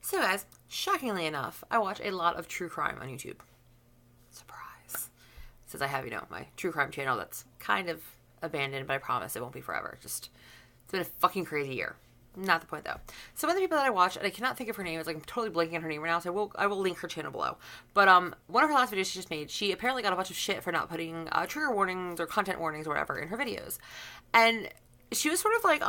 So guys, shockingly enough, I watch a lot of true crime on YouTube. Surprise. Since I have, my true crime channel that's kind of abandoned, but I promise it won't be forever. It's been a fucking crazy year. Not the point, though. Some of the people that I watch, and I cannot think of her name, I'm totally blanking on her name right now, so I will link her channel below. But one of her last videos she just made, she apparently got a bunch of shit for not putting trigger warnings or content warnings or whatever in her videos. And she was sort of like,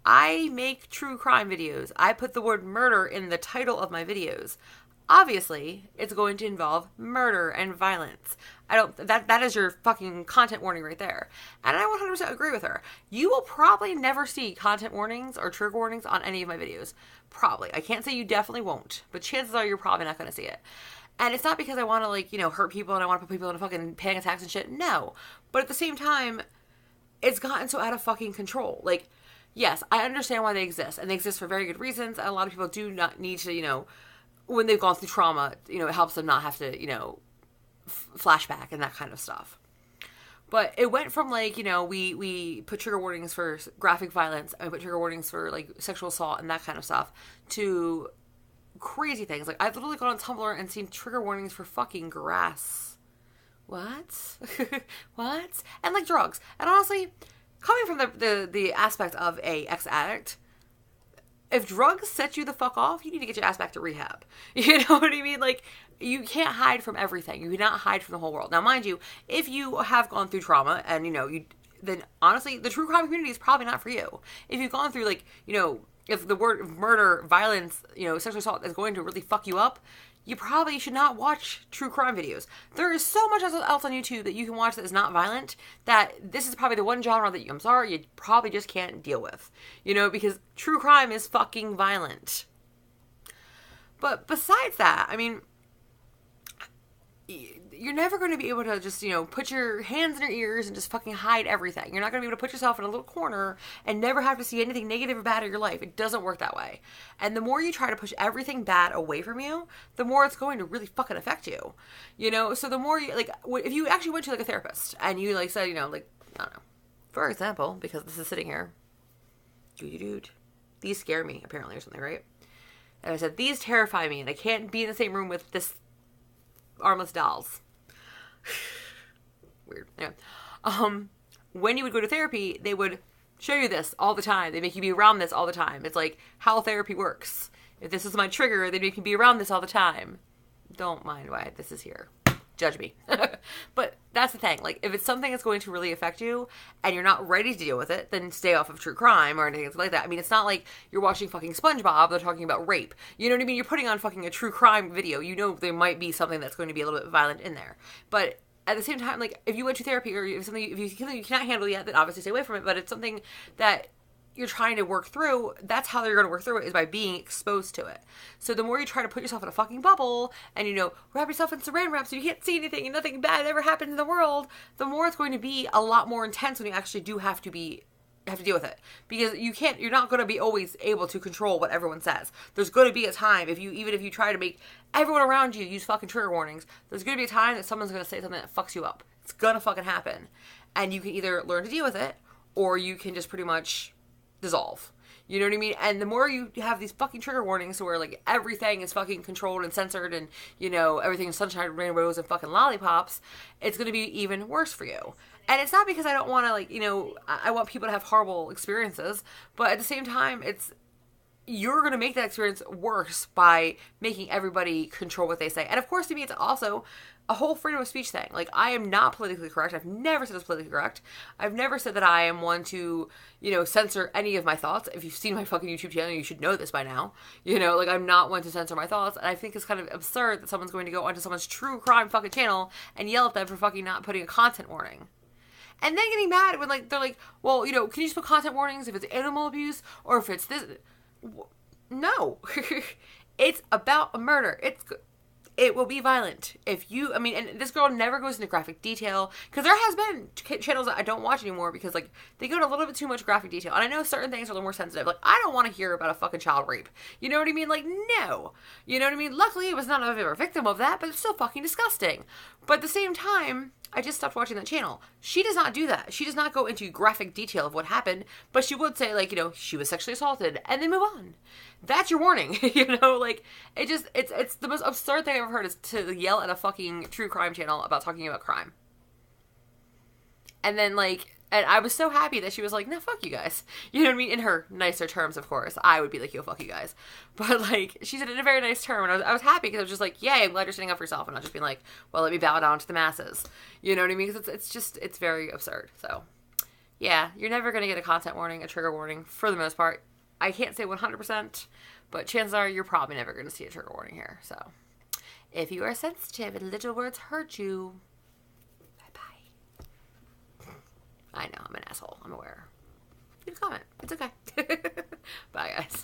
I make true crime videos. I put the word murder in the title of my videos. Obviously, it's going to involve murder and violence. That is your fucking content warning right there. And I 100% agree with her. You will probably never see content warnings or trigger warnings on any of my videos. Probably. I can't say you definitely won't, but chances are you're probably not going to see it. And it's not because I want to, hurt people and I want to put people in fucking panic attacks and shit. No. But at the same time, it's gotten so out of fucking control. Yes, I understand why they exist, and they exist for very good reasons, and a lot of people do not need to, when they've gone through trauma, it helps them not have to, flashback and that kind of stuff. But it went from, we put trigger warnings for graphic violence, and we put trigger warnings for, sexual assault and that kind of stuff, to crazy things. I've literally gone on Tumblr and seen trigger warnings for fucking grass. What? What? And, drugs. And honestly, coming from the aspect of a ex-addict, if drugs set you the fuck off, you need to get your ass back to rehab. You know what I mean? You can't hide from everything. You cannot hide from the whole world. Now, mind you, if you have gone through trauma and, then honestly, the true crime community is probably not for you. If you've gone through, if the word murder, violence, sexual assault is going to really fuck you up, you probably should not watch true crime videos. There is so much else on YouTube that you can watch that is not violent, that this is probably the one genre that you probably just can't deal with. Because true crime is fucking violent. But besides that, you're never going to be able to just, put your hands in your ears and just fucking hide everything. You're not going to be able to put yourself in a little corner and never have to see anything negative or bad in your life. It doesn't work that way. And the more you try to push everything bad away from you, the more it's going to really fucking affect you. So the more you, if you actually went to, a therapist and you, said, I don't know, for example, because this is sitting here, these scare me, apparently, or something, right? And I said, these terrify me, and I can't be in the same room with this armless dolls. Weird. Anyway. When you would go to therapy, they would show you this all the time. They make you be around this all the time. It's how therapy works. If this is my trigger, they make you be around this all the time. Don't mind why this is here. Judge me. But that's the thing. If it's something that's going to really affect you and you're not ready to deal with it, then stay off of true crime or anything like that. It's not like you're watching fucking SpongeBob. They're talking about rape. You know what I mean? You're putting on fucking a true crime video. There might be something that's going to be a little bit violent in there. But at the same time, if you went to therapy or if you cannot handle yet, then obviously stay away from it. But it's something that you're trying to work through, that's how you're going to work through it, is by being exposed to it. So the more you try to put yourself in a fucking bubble and, wrap yourself in saran wrap so you can't see anything and nothing bad ever happens in the world, the more it's going to be a lot more intense when you actually do have to deal with it. Because you're not going to be always able to control what everyone says. There's going to be a time, even if you try to make everyone around you use fucking trigger warnings, there's going to be a time that someone's going to say something that fucks you up. It's going to fucking happen. And you can either learn to deal with it, or you can just pretty much dissolve. You know what I mean? And the more you have these fucking trigger warnings where everything is fucking controlled and censored and, everything is sunshine, rainbows, and fucking lollipops, it's going to be even worse for you. And it's not because I don't want to, I want people to have horrible experiences, but at the same time, you're going to make that experience worse by making everybody control what they say. And of course, to me, it's also a whole freedom of speech thing. I am not politically correct. I've never said it's politically correct. I've never said that I am one to, censor any of my thoughts. If you've seen my fucking YouTube channel, you should know this by now. I'm not one to censor my thoughts. And I think it's kind of absurd that someone's going to go onto someone's true crime fucking channel and yell at them for fucking not putting a content warning. And then getting mad when, they're well, can you just put content warnings if it's animal abuse or if it's this? No. It's about a murder. It will be violent. And this girl never goes into graphic detail, because there has been channels that I don't watch anymore because, they go into a little bit too much graphic detail. And I know certain things are a little more sensitive. I don't want to hear about a fucking child rape. You know what I mean? No. You know what I mean? Luckily, I was not ever a victim of that, but it's still fucking disgusting. But at the same time, I just stopped watching that channel. She does not do that. She does not go into graphic detail of what happened, but she would say, like, you know, she was sexually assaulted, and then move on. That's your warning, you know? Like, it's the most absurd thing I've ever heard is to yell at a fucking true crime channel about talking about crime. And then, like, and I was so happy that she was like, no, fuck you guys. You know what I mean? In her nicer terms, of course. I would be like, yo, fuck you guys. But, like, she said it in a very nice term. And I was happy because I was just like, yay, I'm glad you're standing up for yourself. And not just being like, well, let me bow down to the masses. You know what I mean? Because it's very absurd. So, yeah, you're never going to get a content warning, a trigger warning, for the most part. I can't say 100%, but chances are you're probably never going to see a trigger warning here. So, if you are sensitive and little words hurt you, I know, I'm an asshole. I'm aware. Leave a comment. It's okay. Bye, guys.